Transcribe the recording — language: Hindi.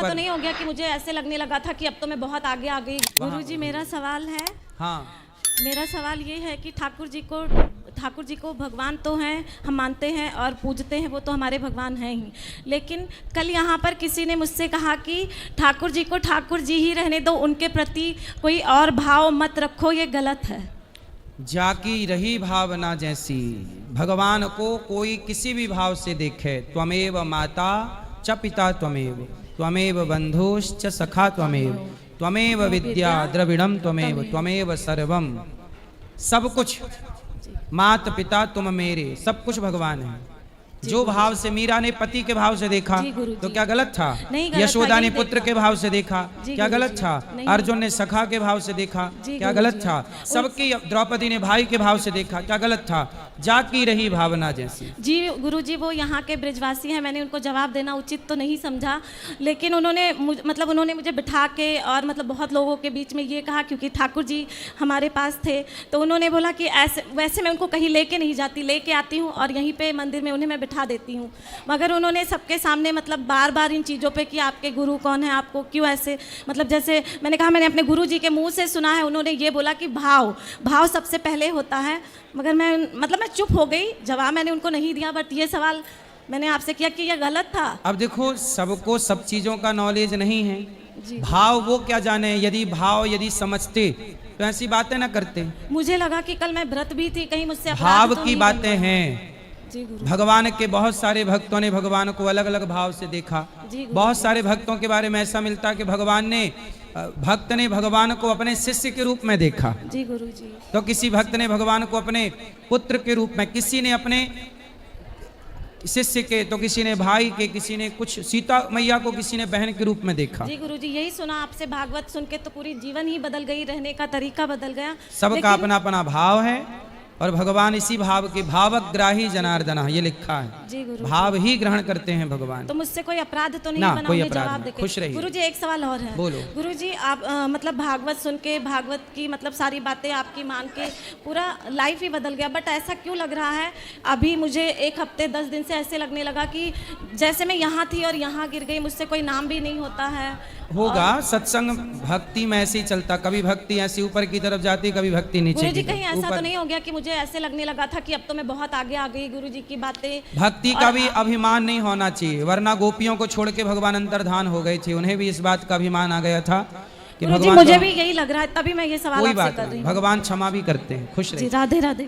ऊपर। तो नहीं हो गया कि मुझे ऐसे लगने लगा था कि अब तो मैं बहुत आगे आ गई? गुरुजी मेरा सवाल है, हाँ, मेरा सवाल ये है कि ठाकुर जी को भगवान तो हैं, हम मानते हैं और पूजते हैं, वो तो हमारे भगवान हैं ही। लेकिन कल यहाँ पर किसी ने मुझसे कहा कि ठाकुर जी को ठाकुर जी ही रहने दो, उनके प्रति कोई और भाव मत रखो, ये गलत है। जाकी रही भावना जैसी, भगवान को कोई किसी भी भाव से देखे, त्वमेव माता च पिता त्वमेव, त्वमेव बंधुश्च सखा त्वमेव, त्वमेव विद्या द्रविड़म त्वमेव, त्वमेव सर्वम, सब कुछ मात पिता तुम मेरे, सब कुछ भगवान है। जो भाव से मीरा ने पति के भाव से देखा तो क्या गलत था? यशोदा ने पुत्र के भाव से देखा, क्या गलत था? अर्जुन ने सखा के भाव से देखा, क्या गलत था? सबकी, द्रौपदी ने भाई के भाव से देखा, क्या गलत था? जाकी रही भावना जैसी। जी गुरुजी, वो यहाँ के ब्रजवासी हैं, मैंने उनको जवाब देना उचित तो नहीं समझा, लेकिन उन्होंने मुझे बिठा के और बहुत लोगों के बीच में ये कहा, क्योंकि ठाकुर जी हमारे पास थे, तो उन्होंने बोला कि ऐसे वैसे मैं उनको कहीं लेके नहीं जाती, लेके आती हूँ और यहीं पे मंदिर में उन्हें मैं बिठा देती हूँ। मगर उन्होंने सबके सामने बार बार इन चीज़ों पे कि आपके गुरु कौन है, आपको क्यों ऐसे, जैसे मैंने कहा मैंने अपने गुरु जी के मुँह से सुना है, उन्होंने ये बोला कि भाव सबसे पहले होता है। मगर मैं चुप हो गई, जवाब मैंने उनको नहीं दिया, बट ये सवाल मैंने आपसे किया कि ये गलत था। अब देखो, सबको सब चीजों का नॉलेज नहीं है। जी। भाव वो क्या जाने, यदि समझते तो ऐसी बातें ना करते। मुझे लगा कि कल मैं व्रत भी थी, कहीं मुझसे भाव की बातें हैं। जी गुरु। भगवान के बहुत सारे भक्तों ने भगवान को अलग अलग भाव से देखा। बहुत सारे भक्तों के बारे में ऐसा मिलता है कि भक्त ने भगवान को अपने शिष्य के रूप में देखा। जी गुरु जी। तो किसी भक्त ने भगवान को अपने पुत्र के रूप में, किसी ने अपने शिष्य के, तो किसी ने भाई के, किसी ने कुछ सीता मैया को किसी ने बहन के रूप में देखा। जी गुरुजी, यही सुना आपसे, भागवत सुन के तो पूरी जीवन ही बदल गई, रहने का तरीका बदल गया। सबका अपना अपना भाव है और भगवान इसी भाव के भावग्राही जनार्दन, ये लिखा है। जी गुरु। भाव ही ग्रहण करते हैं भगवान। तो मुझसे कोई अपराध तो नहीं ना, बना? कोई अपराध नहीं। खुश रहिए। गुरुजी एक सवाल और है। बोलो। गुरुजी आप भागवत सुन के, भागवत की सारी बातें आपकी मान के पूरा लाइफ ही बदल गया, बट ऐसा क्यों लग रहा है अभी? मुझे 1 हफ्ते 10 दिन से ऐसे लगने लगा कि जैसे मैं यहाँ थी और यहाँ गिर गई, मुझसे कोई नाम भी नहीं होता है। होगा, सत्संग भक्ति में ऐसे ही चलता, कभी भक्ति ऐसी ऊपर की तरफ जाती, कभी भक्ति नीचे की गुरुजी तरफ। कहीं ऐसा तो नहीं हो गया कि मुझे ऐसे लगने लगा था कि अब तो मैं बहुत आगे आ गई? गुरुजी की बातें, भक्ति का भी अभिमान नहीं होना चाहिए, वरना गोपियों को छोड़ के भगवान अंतर्धान हो गए थे, उन्हें भी इस बात का अभिमान आ गया था कि भगवान, मुझे भी यही लग रहा है, तभी मैं ये सवाल आपसे कर रही हूँ। भगवान क्षमा भी करते हैं। खुश रहिए। राधे राधे।